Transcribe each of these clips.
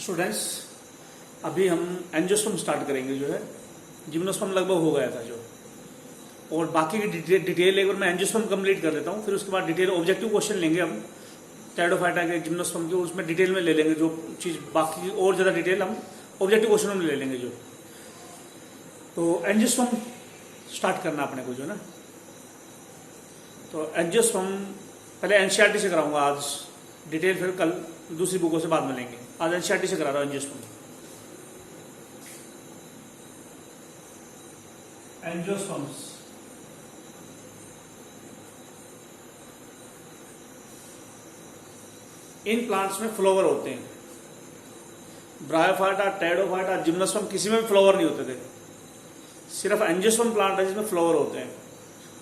Students, अभी हम angiosperm start करेंगे। जो है जिम्नोस्पर्म लगभग हो गया था जो, और बाकी की डिटेल एक बार मैं एंजियोस्पर्म कंप्लीट कर देता हूँ, फिर उसके बाद डिटेल ऑब्जेक्टिव क्वेश्चन लेंगे हम टेरिडोफाइटा के जिम्नोस्पर्म के, उसमें डिटेल में ले लेंगे जो चीज़, बाकी और ज़्यादा डिटेल हम ऑब्जेक्टिव क्वेश्चन में ले लेंगे जो। तो एंजियोस्पर्म स्टार्ट करना अपने को जो ना, तो एंजियोस्पर्म पहले एनसीईआरटी से कराऊंगा आज, डिटेल फिर कल दूसरी बुकों से बाद में लेंगे। आज एनसीईआरटी से करा रहा हूँ एंजियोस्पर्म। एंजियोस्पर्म्स इन प्लांट्स में फ्लावर होते हैं। ब्रायोफाइटा, टेरिडोफाइटा, जिम्नोस्पर्म किसी में भी फ्लावर नहीं होते थे, सिर्फ एंजियोस्पर्म प्लांट है जिसमें फ्लावर होते हैं,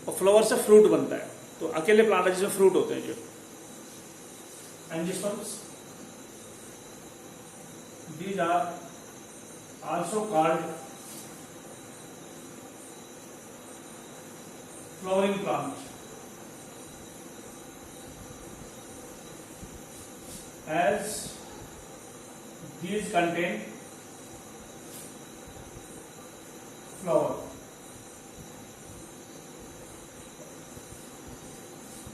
और फ्लावर से फ्रूट बनता है। तो अकेले प्लांट है जिसमें फ्रूट होते हैं जो angiosperms. These are also called flowering plant, as these contain flower.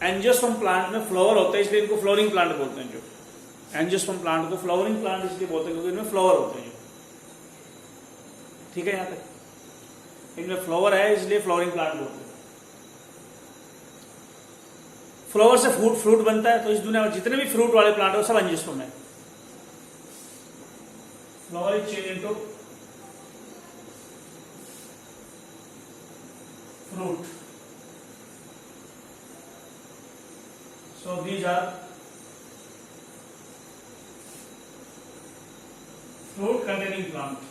Angiosperm plant में फ्लावर होता है, इसलिए इनको फ्लावरिंग प्लांट बोलते हैं जो। एंजियोस्पर्म प्लांट को फ्लावरिंग प्लांट इसलिए बोलते हैं क्योंकि इनमें फ्लावर होते हैं। ठीक है, यहां तक इनमें फ्लावर है इसलिए फ्लावरिंग प्लांट बोलते हैं। फ्लावर से फ्रूट बनता है, तो इस दुनिया में जितने भी फ्रूट वाले प्लांट है वो सब एंजियोस्पर्म है। Flower is change into fruit. So these are fruit containing plant.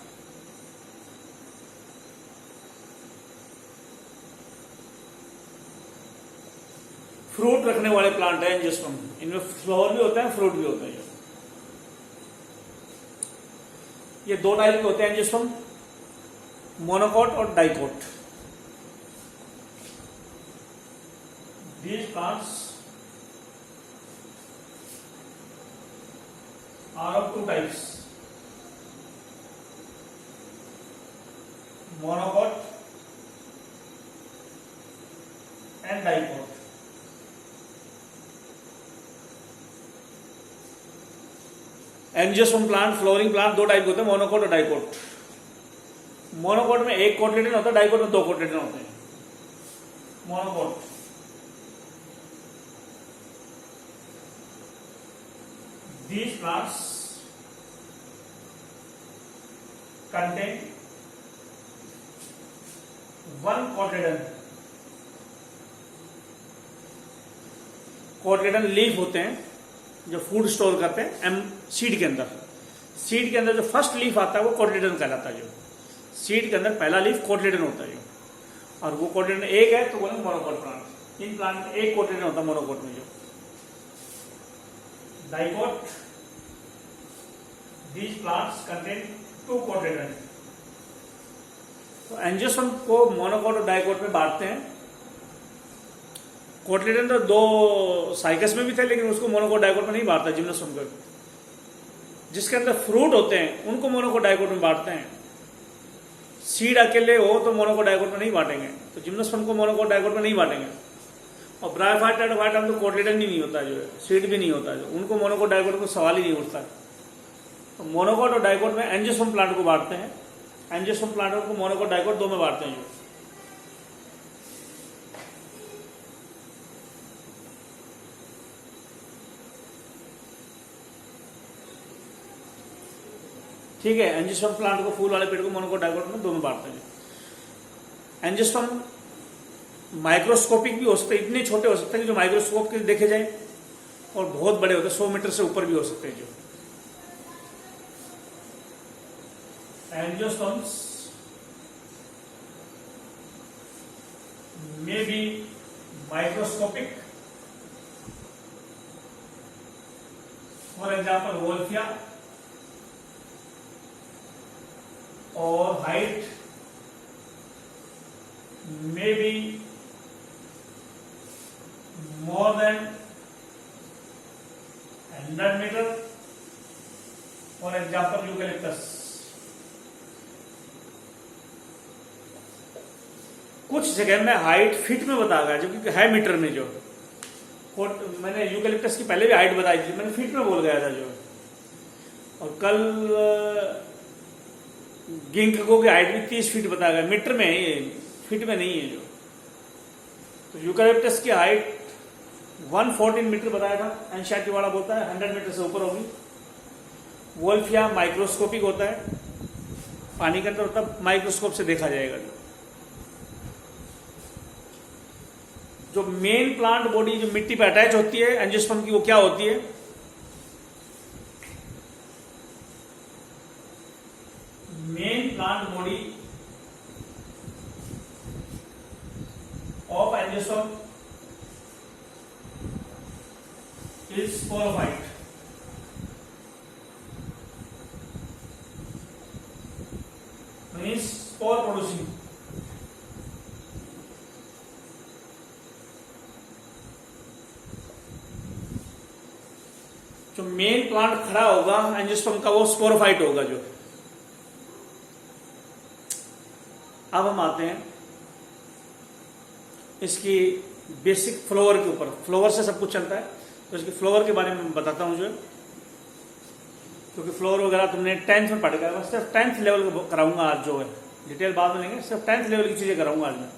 Fruit रखने वाले प्लांट है एंजियोस्पर्म। इनमें फ्लावर भी होता है, फ्रूट भी होता है। ये दो टाइप के होते हैं एंजियोस्पर्म, मोनोकॉट और dicot. These plants are of two types, monocot and dicot. Angiosperm plant, flowering plant दो टाइप के होते हैं, मोनोकॉट और डाइकोट। मोनोकॉट में एक कोटलेडन होता है, डाइकोट में दो कोटलेडन होते हैं। Monocot these plants contain one cotyledon. Cotyledon leaf होते हैं जो फूड स्टोर करते हैं सीड के अंदर। सीड के अंदर जो फर्स्ट लीफ आता है वो कोटलेडन कहलाता है। जो सीड के अंदर पहला लीफ कोटलेडन होता है जो, और वो कोटलेडन एक है तो बोलेंगे मोनोकॉट प्लांट। इन प्लांट में एक कोटलेडन होता है मोनोकॉट में जो। Dicot, these plants contain two cotyledon. तो एंजियोस्पर्म को मोनोकॉट और डाइकोट में बांटते हैं। कोटलेडन तो दो साइकस में भी थे, लेकिन उसको मोनोकॉट डाइकोट में नहीं बांटता जिम्नोस्पर्म को। जिसके अंदर फ्रूट होते हैं उनको मोनोकॉट डाइकोट में बांटते हैं। सीड अकेले हो तो मोनोकॉट डाइकोट में नहीं बांटेंगे, तो जिम्नोस्पर्म को मोनोकॉट डाइकोट में नहीं बांटेंगे। और ब्रायोफाइटा, टेरिडोफाइटा में तो कोटलेडन ही नहीं होता जो है, सीड भी नहीं होता जो, उनको मोनोकॉट डाइकोट को सवाल ही नहीं उठता। तो मोनोकॉट और डाइकोट में एंजियोस्पर्म प्लांट को बांटते हैं। एंजियोस्पर्म प्लांट को मोनोकॉट डाइकोट दो में बांटते हैं। ठीक है, एंजियोस्पर्म प्लांट को, फूल वाले पेड़ को मोनोकॉट डाइकोट में दो में बांटते हैं। एंजियोस्पर्म माइक्रोस्कोपिक भी हो सकते हैं, इतने छोटे हो सकते हैं कि जो माइक्रोस्कोप के देखे जाए, और बहुत बड़े होते हैं, 100 मीटर से ऊपर भी हो सकते हैं। जो angiosperms may be microscopic, for example wolffia, or height may be more than 100 meter for example eucalyptus. कुछ जगह में हाइट फीट में बताया जो है मीटर में, जो मैंने यूकेलिप्टस की पहले भी हाइट बताई थी, मैंने फीट में बोल गया था जो। और कल गिंको की हाइट भी 30 फीट बताया गया, मीटर में है ये, फीट में नहीं है जो। तो यूकेलिप्टस की हाइट 114 मीटर बताया था, एनसीईआरटी वाला बोलता है 100 मीटर से ऊपर होगी। वोल्फिया माइक्रोस्कोपिक होता है, पानी के अंदर, तब माइक्रोस्कोप से देखा जाएगा। जो मेन प्लांट बॉडी जो मिट्टी पे अटैच होती है एंजियोस्पर्म की, वो क्या होती है? Main plant body of angiosperm is sporophyte. Means spore producing. जो मेन प्लांट खड़ा होगा एंजियोस्पर्म का, वो स्पोरोफाइट होगा जो। अब हम आते हैं इसकी बेसिक फ्लावर के ऊपर। फ्लावर से सब कुछ चलता है, तो इसके फ्लावर के बारे में बताता हूं जो, क्योंकि फ्लावर वगैरह तुमने 10th में पढ़ गया। सिर्फ 10th लेवल कराऊंगा आज जो है, डिटेल बाद में लेंगे, सिर्फ 10th लेवल की चीजें कराऊंगा आज मैं।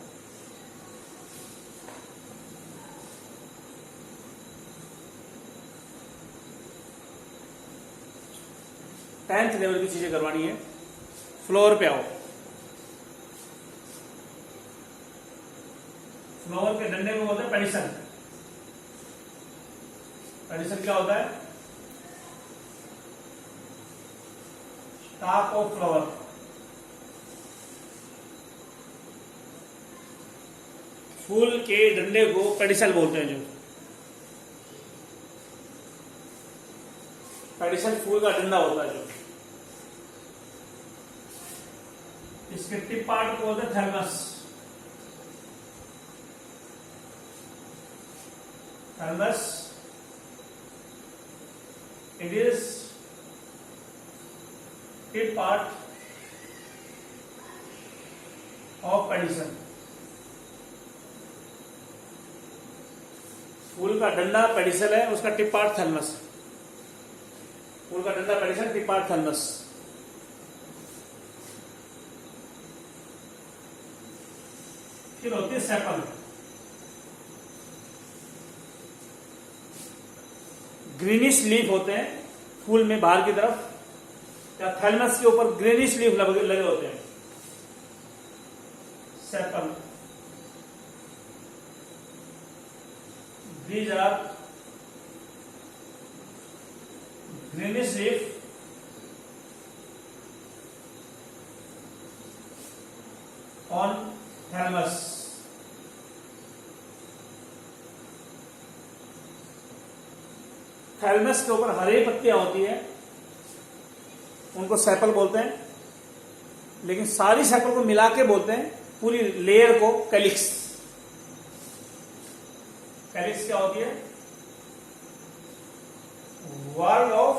टेंथ लेवल की चीजें करवानी है। फ्लोर पे आओ। फ्लोर के डंडे में होता है पेडिसल। पेडिसल क्या होता है? Stock of flower. फूल के डंडे को पेडिसल बोलते हैं जो। पेडिसल फूल का डंडा होता है जो। इसके टिप पार्ट को बोलते हैं thalamus. Thalamus it is tip part of pedicel. फूल का डंडा पेडिसल है, उसका टिप पार्ट थैलमस। फूल का डंडा पेडिसल, टिप पार्ट थैलमस। फिर होती है सेपल। ग्रीनिश लीफ होते हैं फूल में बाहर की तरफ, या थैलमस के ऊपर ग्रीनिश लीफ लगे होते हैं, sepal. These are greenish leaf on thalamus. Thalamus के ऊपर हरी पत्तियां होती है, उनको सेपल बोलते हैं। लेकिन सारी सेपल को मिला के बोलते हैं, पूरी लेयर को कैलिक्स। कैलिक्स क्या होती है? World of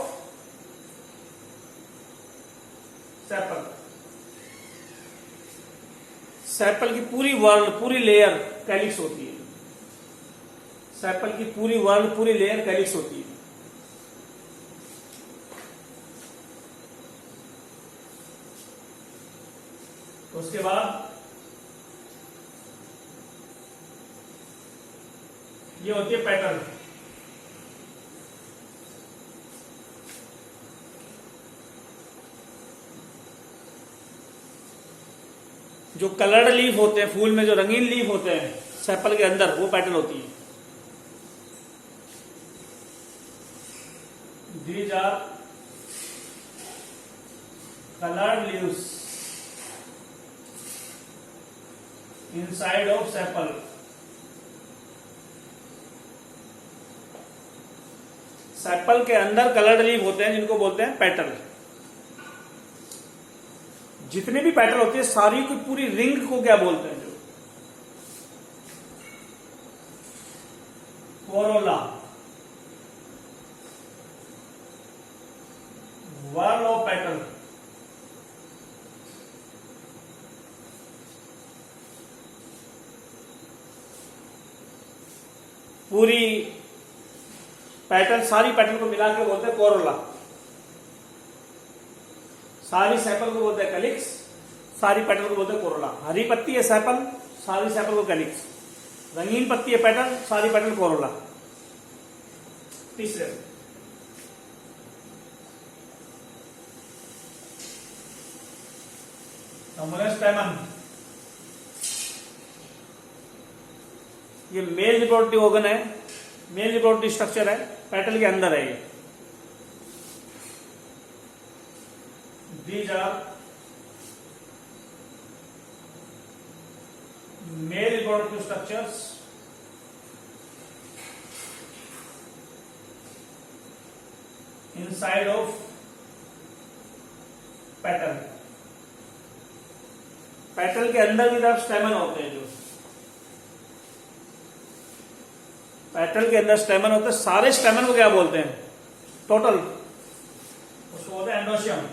sepal. सेपल की पूरी वर्ल्ड, पूरी लेयर कैलिक्स होती है। सेपल की पूरी वर्ल्ड, पूरी लेयर कैलिक्स होती है। उसके बाद ये होती है पैटर्न। जो कलर्ड लीफ होते हैं फूल में, जो रंगीन लीफ होते हैं सेपल के अंदर, वो पैटर्न होती है। These are colored leaves inside of sepal. Sepal के अंदर कलर्ड लीफ होते हैं, जिनको बोलते हैं पेटल। जितनी भी पेटल होती है सारी की पूरी रिंग को क्या बोलते हैं? जो कोरोला। वर्ड पूरी पेटल, सारी पेटल को मिला के बोलते हैं कोरोला। सारी सेपल को बोलते हैं कैलिक्स, सारी पेटल को बोलते हैं कोरोला। हरी पत्ती है सेपल, सारी सेपल को कैलिक्स। रंगीन पत्ती है पेटल, सारी पेटल कोरोला। तीसरे स्टेमन, ये मेल रिप्रोडक्टिव ऑर्गन है, मेल रिप्रोडक्टिव स्ट्रक्चर है, पेटल के अंदर है ये। These are male reproductive structures inside of petal। Petal के अंदर की तरफ स्टेमन होते हैं। जो पेटल के अंदर स्टेमन होते हैं, सारे स्टेमन को क्या बोलते हैं? टोटल उसको बोलते हैं androecium.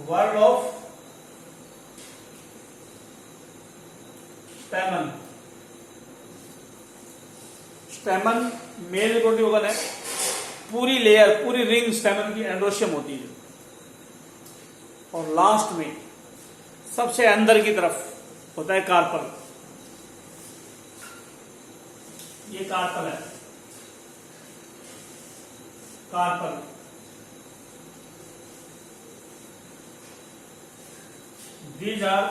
Word of स्टेमन। स्टेमन male reproductive organ है, पूरी लेयर, पूरी रिंग स्टेमन की एंडोशियम होती है। और लास्ट में सबसे अंदर की तरफ होता है कार्पल। ये कार्पल है, carpel. These are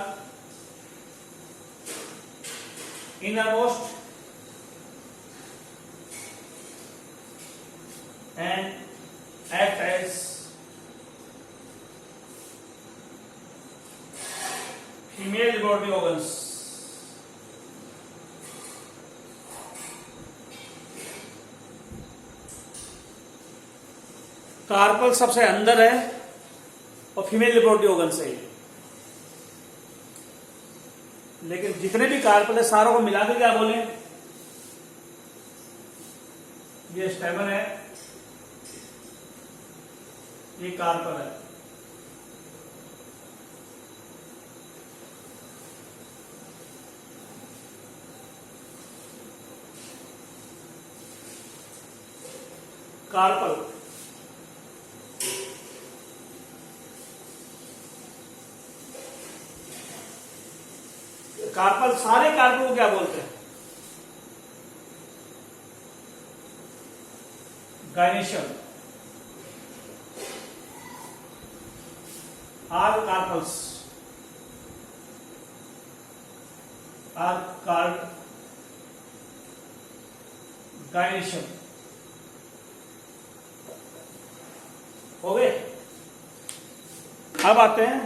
innermost and act as female reproductive organs। Carpel सबसे अंदर है और फीमेल रिप्रोडक्टिव ऑर्गन है। लेकिन जितने भी कार्पल है सारों को मिलाकर क्या बोले? ये स्टेमन है, ये कार्पल है। कार्पल कार्पल सारे कार्पल को क्या बोलते हैं? Gynoecium. Are carpels are called gynoecium. हो गए। अब आते हैं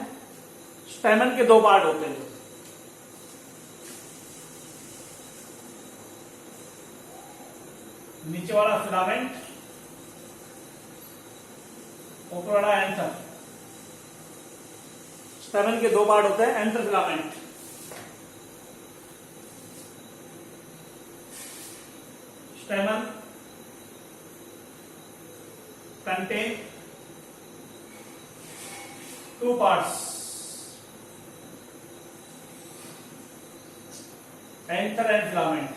स्टेमन के दो पार्ट होते हैं। नीचे वाला फिलामेंट, ऊपर वाला एंथर। स्टेमन के दो पार्ट होते हैं, anther, filament. स्टेमन contain two parts, anther and filament.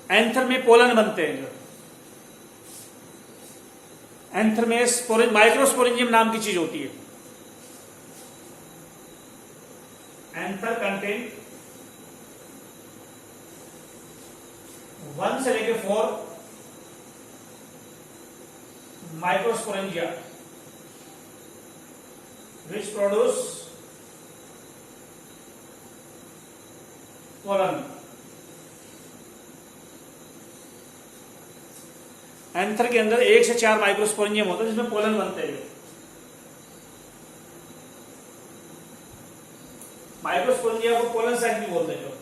Anther में पोलन बनते हैं। जो एंथर में माइक्रोस्पोरेंजियम नाम की चीज होती है। एंथर कंटेन 1 से लेके 4 microsporangia which produce pollen. Anther के अंदर 1 से 4 माइक्रोस्पोरेंजियम होता है जिसमें पोलन बनते हैं। माइक्रोस्पोरेंजिया को पोलन साइट भी बोलते हैं।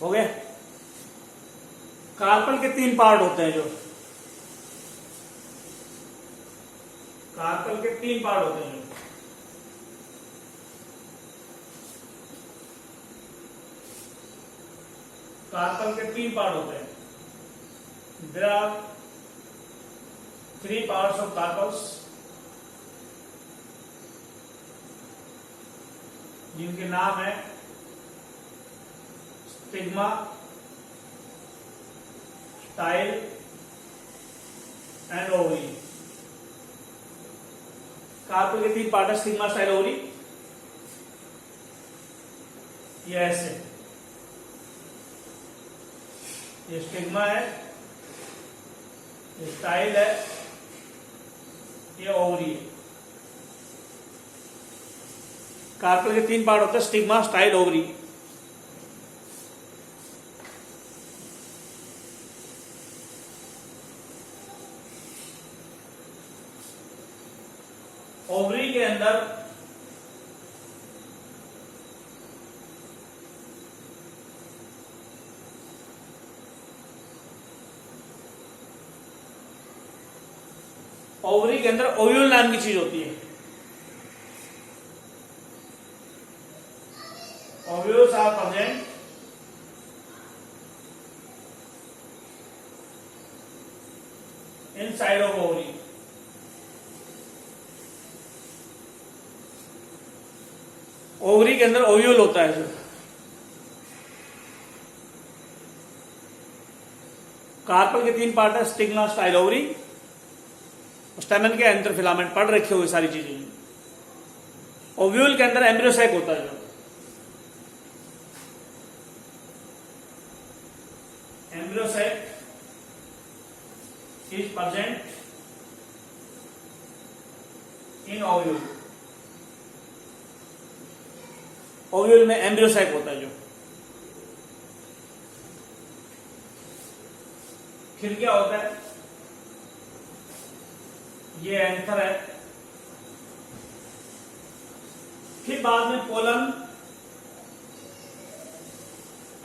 हो गया। कार्पल के 3 पार्ट होते हैं। जो कार्पल के 3 पार्ट होते हैं। कार्पल के 3 पार्ट होते हैं। There are 3 parts of carpels, जिनके नाम है stigma, style and ovary. Carpel के 3 पार्ट है, स्टिग्मा, स्टाइल, ओवरी। ये ऐसे, ये स्टिग्मा है, ये स्टाइल है, ये ओवरी है। कार्पल के 3 पार्ट होते हैं, स्टिग्मा, स्टाइल, ओवरी। ओवरी के अंदर ओव्यूल नाम की चीज होती है। Ovules are present inside of ovary. Ovary के अंदर ओव्यूल होता है। जो कार्पल के 3 पार्ट है, स्टिग्मा, स्टाइल, ओवरी। स्टेमन के एंथर फिलामेंट पढ़ रखे हुए सारी चीजें। ओव्यूल के अंदर एम्ब्रियोसैक होता है। जो embryo sac is present in ovule. Ovule में एम्ब्रियोसैक होता है। जो फिर क्या होता है, ये एंथर है। फिर बाद में पोलन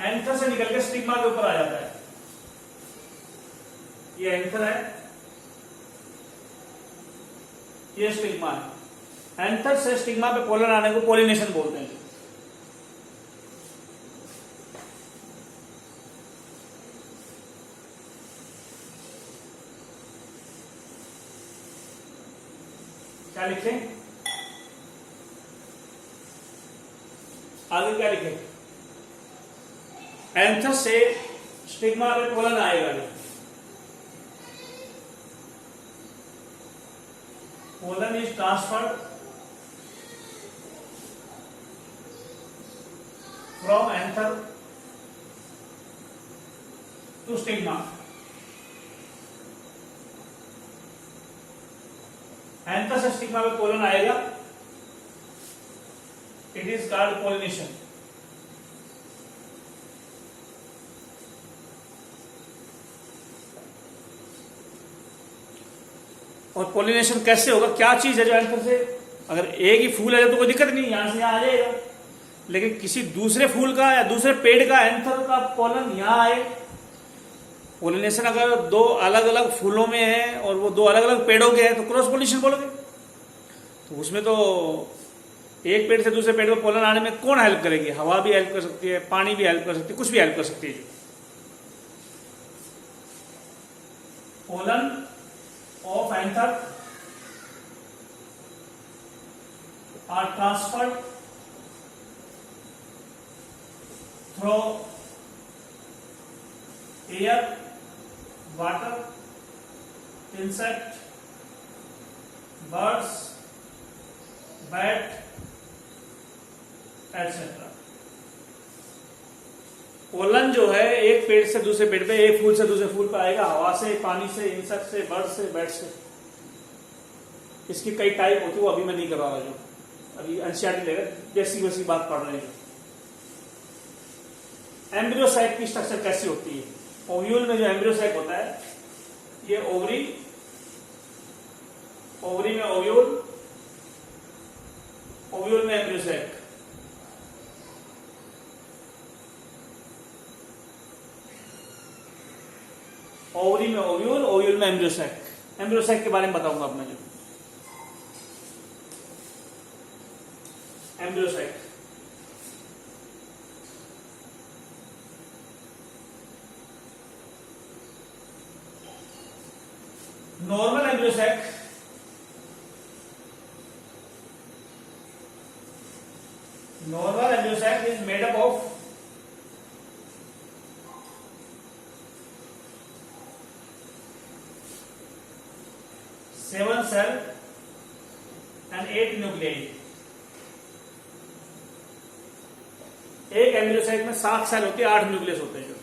एंथर से निकल के स्टिग्मा के ऊपर आ जाता है। ये एंथर है, ये स्टिग्मा है। एंथर से स्टिग्मा पे पोलन आने को पोलिनेशन बोलते हैं। क्या लिखे आगे, क्या लिखे, एंथर से स्टिग्मा पे पोलन आएगा। Pollen is transferred from anther to stigma. Anther से स्टिग्मा पे पोलन आएगा, इट इज कॉल्ड पोलिनेशन। और पोलिनेशन कैसे होगा, क्या चीज है जो एंथर से, अगर एक ही फूल है तो कोई दिक्कत नहीं, यहां से यहां आ जाएगा। लेकिन किसी दूसरे फूल का या दूसरे पेड़ का एंथर का पोलन यहां आए, पोलिनेशन अगर 2 अलग अलग फूलों में है और वो 2 अलग अलग पेड़ों के हैं तो क्रॉस पोलिनेशन बोलोगे। तो उसमें तो एक पेड़ से दूसरे पेड़ पर पोलन आने में कौन हेल्प करेगी, हवा भी हेल्प कर सकती है, पानी भी हेल्प कर सकती है, कुछ भी हेल्प कर सकती है। Pollen of anther are transferred through air, water, insect, birds, bat etcetera. Pollen जो है एक पेड़ से दूसरे पेड़ पे, एक फूल से दूसरे फूल पे आएगा, हवा से, पानी से, इंसेक्ट से, बर्ड से, बैट से। इसकी कई टाइप होती है, वो अभी मैं नहीं कर रहा। जो अभी एनसीईआरटी लेगा, बेसिक बेसिक बात पढ़ रहे हैं। एम्ब्रियोसाइट की स्ट्रक्चर कैसी होती है, ओव्यूल में जो एम्ब्रियोसाइट होता है, ये ओवरी, ओवरी में ओव्यूल, ओव्यूल में एम्ब्रियोसाइट। ओवरी में ओव्यूल, ओव्यूल में एम्ब्रियोसाइट। एम्ब्रियोसाइट के बारे में बताऊंगा अब मैं। जो एम्ब्रियोसाइट normal embryo sac is made up of 7 cell and 8 nuclei. एक एम्ब्रियोसाइट में 7 सेल होती है, 8 न्यूक्लियस होते हैं। जो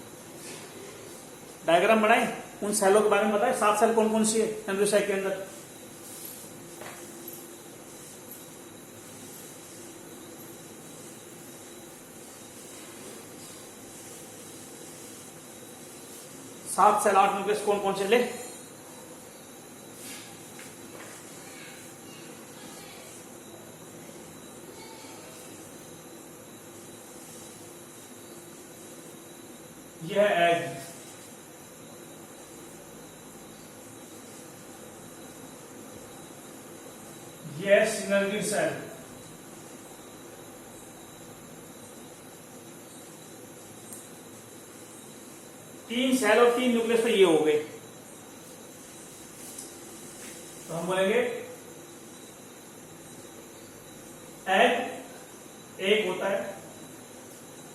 डायग्राम बनाए उन सेलों के बारे में बताए, 7 सेल कौन कौन सी है एम्ब्रियोसाइट के अंदर। सात सेल 8 न्यूक्लियस कौन कौन से ले। यह एग, यह सिनर्जी सेल, तीन सेल और 3 न्यूक्लियस तो ये हो गए। तो हम बोलेंगे एग एक होता है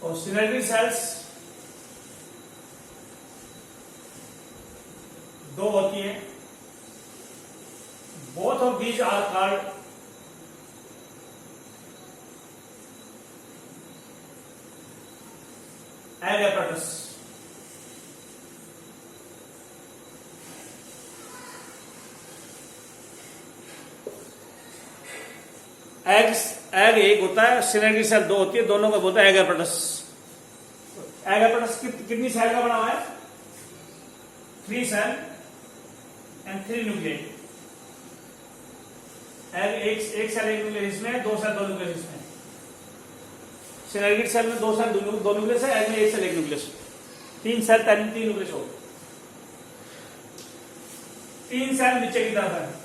और सिनर्जी सेल्स 2 होती है। Both of these are called egg apparatus। Egg एक होता है, सिनर्जी सेल 2 होती है, दोनों का बोलता है एग apparatus। एग apparatus कितनी सेल का बना हुआ है? 3 सेल एंड 3 न्यूक्लियस। एक सेल 1 न्यूक्लियस इसमें, 2 सेल 2 न्यूक्लियस इसमें। सिनर्जी सेल में 2 सेल 2 न्यूक्लियस है, एग में 1 सेल 1 न्यूक्लियस। 3 सेल 3 न्यूक्लियस हो। 3 सेल नीचे की तरफ है,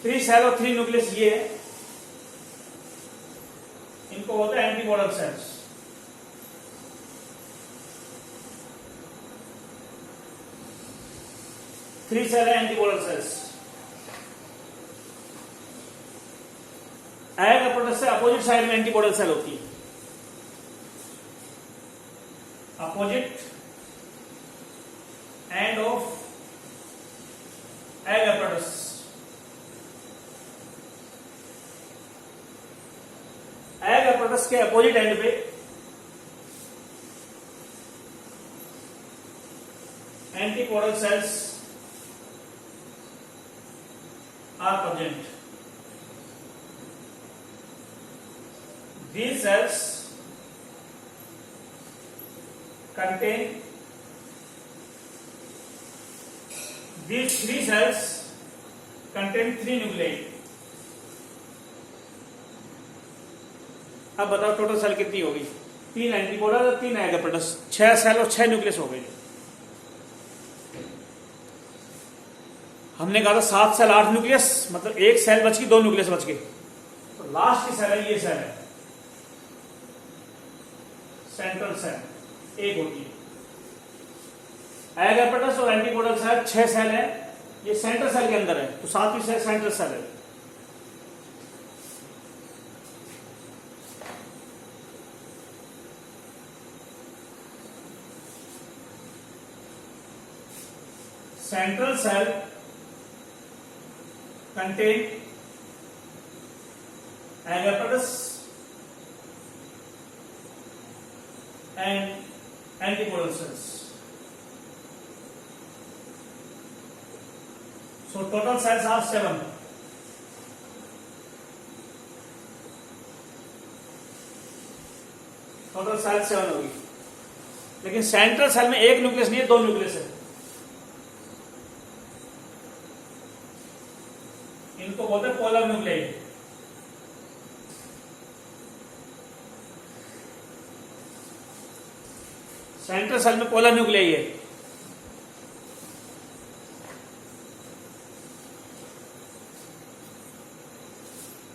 3 सेल और 3 न्यूक्लियस ये है, इनको होता है एंटीबॉडल सेल्स। थ्री सेल है एंटीबॉडल सेल्स। एग apparatus से अपोजिट साइड में एंटीबॉडल सेल होती है। Opposite end of egg apparatus egg apparatus के अपोजिट एंड पे एंटीबॉडल sales are present. These cells contain, these 3 cells contain 3 nuclei. अब बताओ टोटल सेल कितनी होगी? 3 एंटीबॉडल और 3 एग apparatus, 6 सेल और 6 न्यूक्लियस हो गए। हमने कहा था 7 सेल 8 न्यूक्लियस, मतलब 1 सेल बच गई, 2 न्यूक्लियस बच गए। तो लास्ट की सेल है ये सेल है, सेंट्रल सेल एक होती है। एग apparatus और एंटीबॉडल सेल 6 सेल है, ये सेंट्रल सेल के अंदर है, तो 7वीं सेल सेंट्रल सेल है। Central cell contain egg apparatus and antibodal cells. So total cells are 7. Total sale 7 होगी, लेकिन सेंट्रल सेल में 1 न्यूक्लियस नहीं है, 2 न्यूक्लियस है। इनको बोलते हैं पोलर न्यूक्लियाई। सेंट्रल सेल में पोलर न्यूक्लियाई है।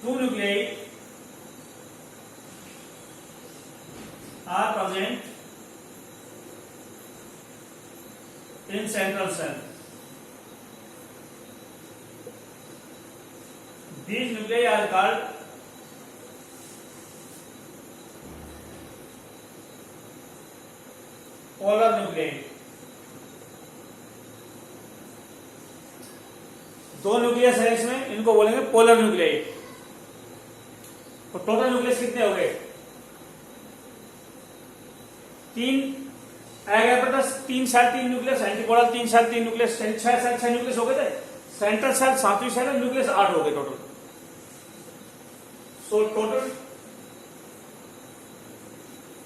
Two nuclei are present in central cell. These nuclei are called polar nuclei. दो न्यूक्लियस है इसमें, इनको बोलेंगे पोलर न्यूक्लियाई। तो टोटल न्यूक्लियस कितने हो गए? 3 3 side 3 nucleus, antipodal 3 side 3 nucleus, 6 nucleus हो गए थे। सेंट्रल साइड 7वीं साइड न्यूक्लियस 8 हो गए टोटल। सो टोटल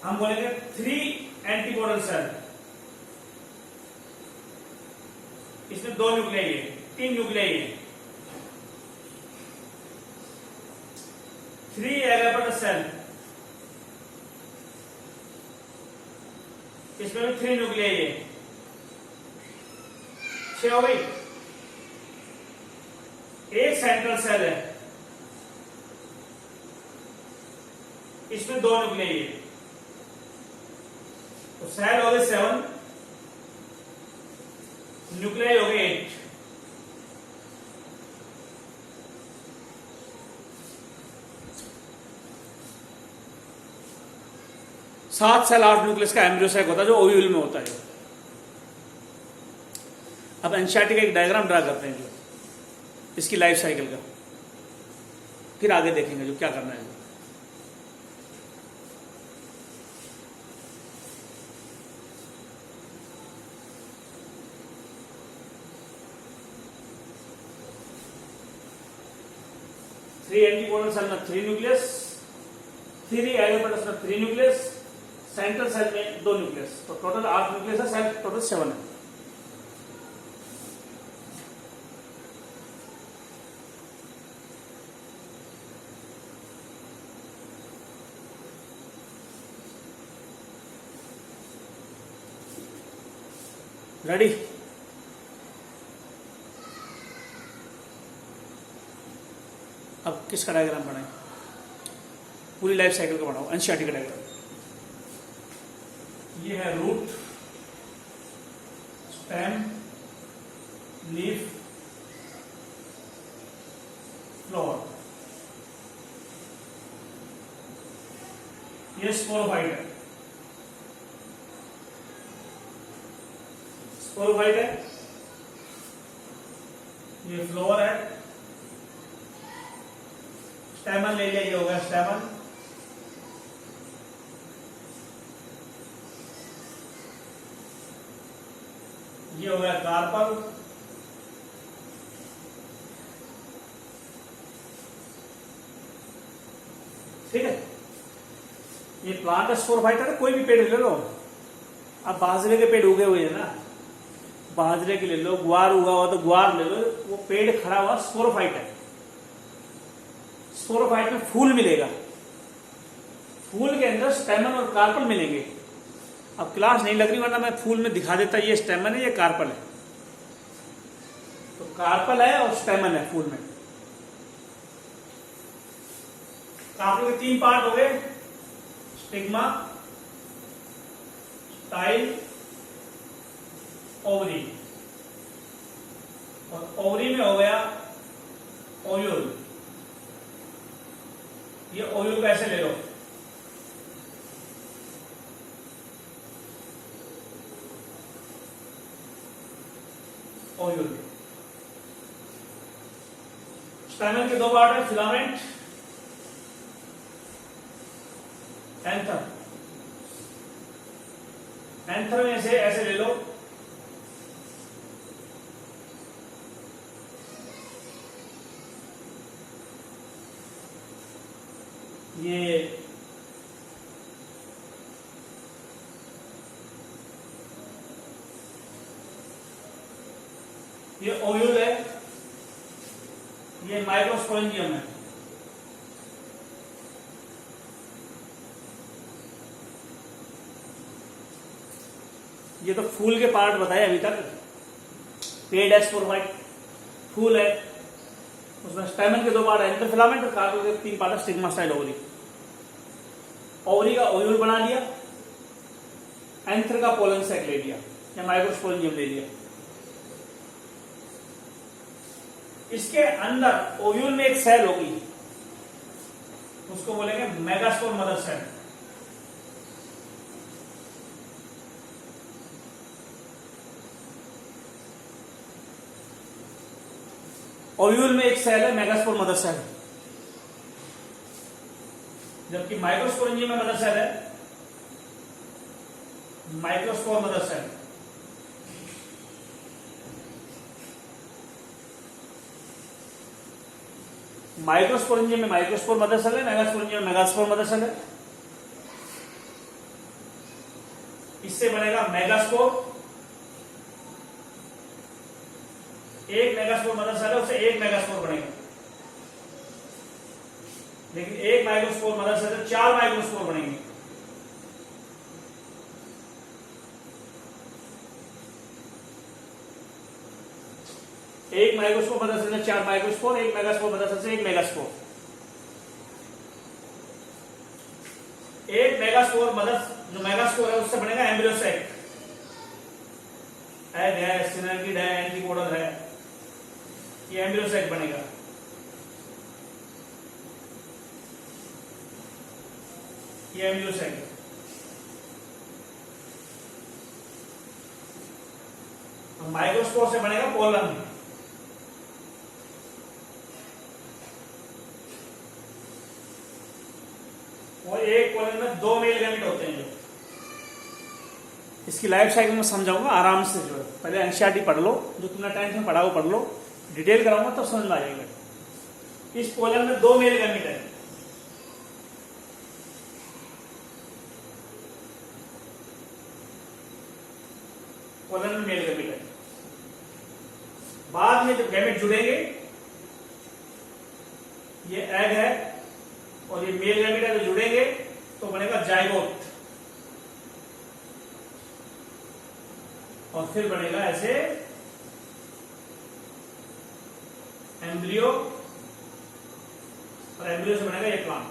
हम बोलेंगे 3 एंटीपोलर सेल। इसमें 2 न्यूक्लियाई है, 3 न्यूक्लियाई है। 3 एगापेटर सेल, इसमें भी 3 न्यूक्लियाई है। 6 हो गई। एक सेंट्रल सेल है, इसमें 2 न्यूक्लियाई है। तो सेल हो गए 7, न्यूक्लियाई हो गए 8। सात सेल 8 न्यूक्लियस का एम्ब्रियोसाइक होता है जो ओव्यूल में होता है। अब एनसीईआरटी का एक डायग्राम ड्रा करते हैं जो इसकी लाइफ साइकिल का, फिर आगे देखेंगे जो क्या करना है। थ्री एंटीपोलर सेल में 3 न्यूक्लियस, 3 एगापेटर सेल में 3 न्यूक्लियस, सेंट्रल सेल में 2 न्यूक्लियस। तो टोटल 8 न्यूक्लियस है, सेल टोटल 7 है। रेडी? अब किसका डायग्राम बनाए? पूरी लाइफ साइकिल का बनाओ, एनसीईआरटी का डायग्राम। ये है रूट, स्टेम, लीफ, फ्लावर। ये स्पोरोफाइट है, स्पोरोफाइट है। ये फ्लावर है, स्टेमन ले लिया, ये होगा स्टेमन। ये हो गया कार्पल। ठीक है, ये प्लांट स्पोरोफाइटर है। कोई भी पेड़ ले लो, अब बाजरे के पेड़ उगे हुए हैं ना, बाजरे के ले लो, ग्वार उगा हुआ तो ग्वार ले लो, वो पेड़ खड़ा हुआ स्पोरोफाइट है। स्पोरोफाइट में फूल मिलेगा, फूल के अंदर स्टेमन और कार्पल मिलेंगे। अब क्लास नहीं लग रही वरना मैं फूल में दिखा देता, ये स्टेमन है, ये कार्पल है। तो कार्पल है और स्टेमन है फूल में। कार्पल के 3 पार्ट हो गए, स्टिग्मा, स्टाइल, ओवरी। और ओवरी में हो गया ओव्यूल। ये ओव्यूल कैसे ले लो? ओव्यूल। स्टेमन के 2 पार्ट है, फिलामेंट, एंथर। एंथर में से ऐसे ले लो, ये ओव्यूल है, ये माइक्रोस्पोरेंजियम है। ये तो फूल के पार्ट बताए अभी तक। पेड़ है स्पोरोफाइट, फूल है, उसमें स्टेमन के 2 पार्ट है, फिलामेंट, और कार्पल के 3 पार्ट है, स्टिग्मा, स्टाइल, ओवरी। ओवरी का ओव्यूल बना लिया, एंथर का पोलन सैक ले लिया। या माइक्रोस्पोरेंजियम ले लिया। इसके अंदर ओव्यूल में एक सेल होगी, उसको बोलेंगे मेगास्पोर मदर सेल। ओव्यूल में एक सेल है मेगास्पोर मदर सेल, जबकि माइक्रोस्पोरेंजियम में मदर सेल है माइक्रोस्पोर मदर सेल। माइक्रोस्पोरेंजियम में माइक्रोस्पोर मदर सेल है, मेगास्पोरेंजियम में मेगास्पोर मदर सेल है। इससे बनेगा मेगास्पोर, एक मेगास्पोर मदर सेल है, उससे एक मेगास्पोर बनेगा। लेकिन एक माइक्रोस्पोर मदर सेल से 4 माइक्रोस्पोर बनेंगे। एक माइक्रोस्पोर मदर सेल से 4 माइक्रोस्पोर, एक मेगास्पोर मदर सेल से 1 मेगास्पोर। एक मेगास्पोर मदर जो मेगास्पोर है उससे बनेगा एम्ब्रियो सैक। एग है, सिनेर्गिड है, एंटीकोडल है, ये एम्ब्रियो सैक बनेगा। ये एम्ब्रियो सैक है। माइक्रोस्पोर से बनेगा पोलन। और एक पोलन में 2 मेल गैमेट होते हैं। जो इसकी लाइफ साइकिल में समझाऊंगा आराम से। जो है पहले एनसीईआरटी पढ़ लो, जो तुमने 10th में पढ़ा वो पढ़ लो, डिटेल कराऊंगा तो समझ में आ जाएगा। इस पोलन में 2 मेल गैमेट है। पोलन में मेल गैमेट है। बाद में जब गैमेट जुड़ेंगे, ये एग है और ये मेल गैमेट है, तो जुड़ेंगे तो बनेगा जाइगोट। और फिर बनेगा ऐसे एम्ब्रियो, और एम्ब्रियो से बनेगा ये प्लांट।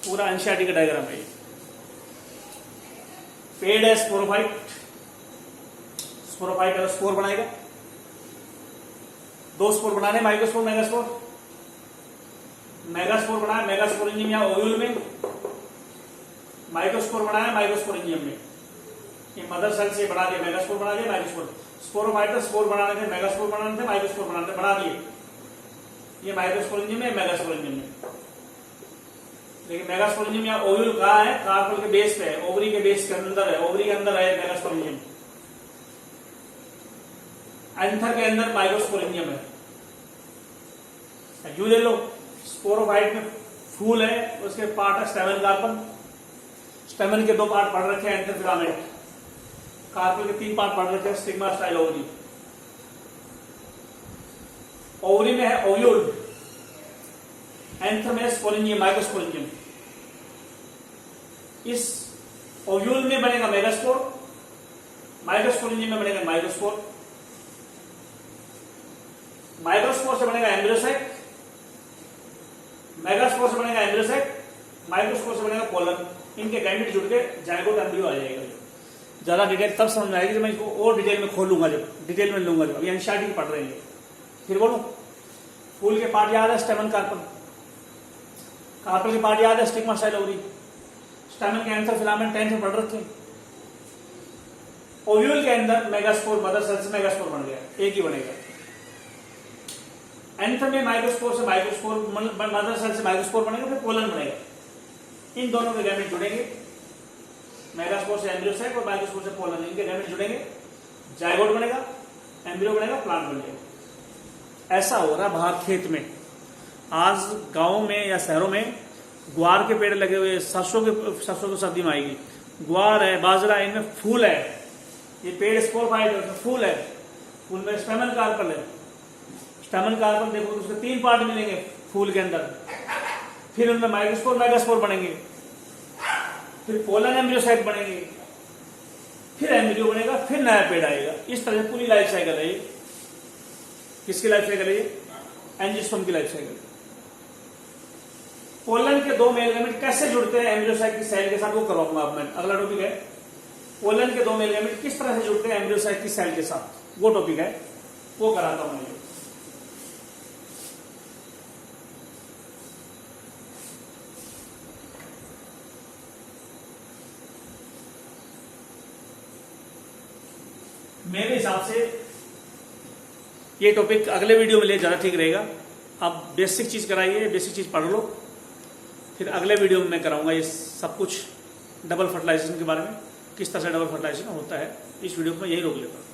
पूरा एनसीईआरटी का डायग्राम है। पेड़ है स्पोरोफाइट, स्पोरोफाइट है स्पोर बनाएगा। 2 स्पोर बनाने, माइक्रोस्पोर मेगास्पोर। मेगास्पोर बनाया मेगास्पोरेंजियम या ओव्यूल में, माइक्रोस्पोर बनाया माइक्रोस्पोरेंजियम में। ये मदर सेल से बना दिया, मेगास्पोर बना दिया, माइक्रोस्पोर। स्पोरोफाइट स्पोर बनाने थे, मेगास्पोर बनाने थे, माइक्रोस्पोर बनाने थे, बना दिए। ये माइक्रोस्पोरेंजियम में, मेगास्पोरेंजियम में। लेकिन मेगास्पोरेंजियम या ओव्यूल कहाँ है? कार्पल के बेस पे है, ओवरी के बेस के अंदर है, ओवरी के अंदर है मेगास्पोरेंजियम। एंथर के अंदर माइक्रोस्पोरेंजियम है। यू ले लो, स्पोरोफाइट में फूल है, उसके पार्ट है स्टेमन कार्पल। स्टेमन के 2 पार्ट पढ़ रखे हैं, एंथर फिलामेंट। कार्पल के 3 पार्ट पढ़ रखे हैं, स्टिग्मा स्टाइल ओवरी। ओवरी में है ओव्यूल, एंथर में है स्पोरेंजियम, माइक्रोस्पोरेंजियम। इस ओव्यूल में बनेगा मेगास्पोर, माइक्रोस्पोरेंजियम में बनेगा माइक्रोस्पोर। माइक्रोस्पोर से बनेगा एम्ब्रियोसैक, मेगास्पोर से बनेगा एम्ब्रियोसैक, माइक्रोस्पोर से बनेगा पोलन। इनके गैमेट जुड़ के जाइगोट एम्ब्रियो आ जाएगा। ज्यादा डिटेल तब समझ में आएगी जब मैं इसको और डिटेल में खोलूंगा, जब डिटेल में लूंगा। जब अभी एनसीईआरटी पढ़ रहे हैं। फिर बोलो, फूल के पार्ट याद है स्टेमन कार्पल, कार्पल के पार्ट याद है स्टिग्मा स्टाइल ओवरी, स्टेमन के एंथर फिलामेंट 10th में पढ़ रखे। ओव्यूल के अंदर मेगास्पोर मदर सेल से मेगास्पोर बन गया, एक ही बनेगा। एंथर में माइक्रोस्पोर से माइक्रोस्पोर, मदर सेल से माइक्रोस्पोर बनेगा, फिर पोलन बनेगा। इन दोनों के गैमेट जुड़ेंगे, मेगास्पोर से एम्ब्रियोसैक और माइक्रोस्पोर से पोलन। इनके गैमेट जुड़ेंगे, जाइगोट बनेगा, एम्ब्रियो बनेगा, प्लांट बन जाएगा। ऐसा हो रहा बाहर खेत में। आज गांव में या शहरों में ग्वार के पेड़ लगे हुए, सरसों तो सर्दी में आएगी। ग्वार है, बाजरा है, इनमें फूल है। ये पेड़ स्पोरोफाइट है, फूल है, फूल में स्टेमन कार्पल है। स्टेमन कार्पल देखो तो उसके 3 पार्ट मिलेंगे फूल के अंदर। फिर उनमें माइक्रोस्पोर मेगास्पोर बनेंगे, फिर पोलन एम्ब्रियोसैक बनेंगे, फिर एम्ब्रियो बनेगा, फिर नया पेड़ आएगा। इस तरह पूरी लाइफ साइकिल है। किसकी लाइफ साइकिल है? एंजियोस्पर्म की लाइफ साइकिल। पोलन के 2 मेल गैमेट कैसे जुड़ते हैं एम्ब्रियोसैक की सेल के साथ, वो करूंगा अब मैं। अगला टॉपिक है पोलन के 2 मेल गैमेट किस तरह से जुड़ते हैं एम्ब्रियोसाइट की सेल के साथ, वो टॉपिक है, वो कराता हूं मैं। मेरे हिसाब से ये टॉपिक अगले वीडियो में ले ज्यादा ठीक रहेगा। आप बेसिक चीज कराइए, बेसिक चीज पढ़ लो, फिर अगले वीडियो में मैं कराऊंगा ये सब कुछ डबल फर्टिलाइजेशन के बारे में, किस तरह से डबल फर्टिलाइजेशन होता है। इस वीडियो को मैं यही रोक लेता हूँ।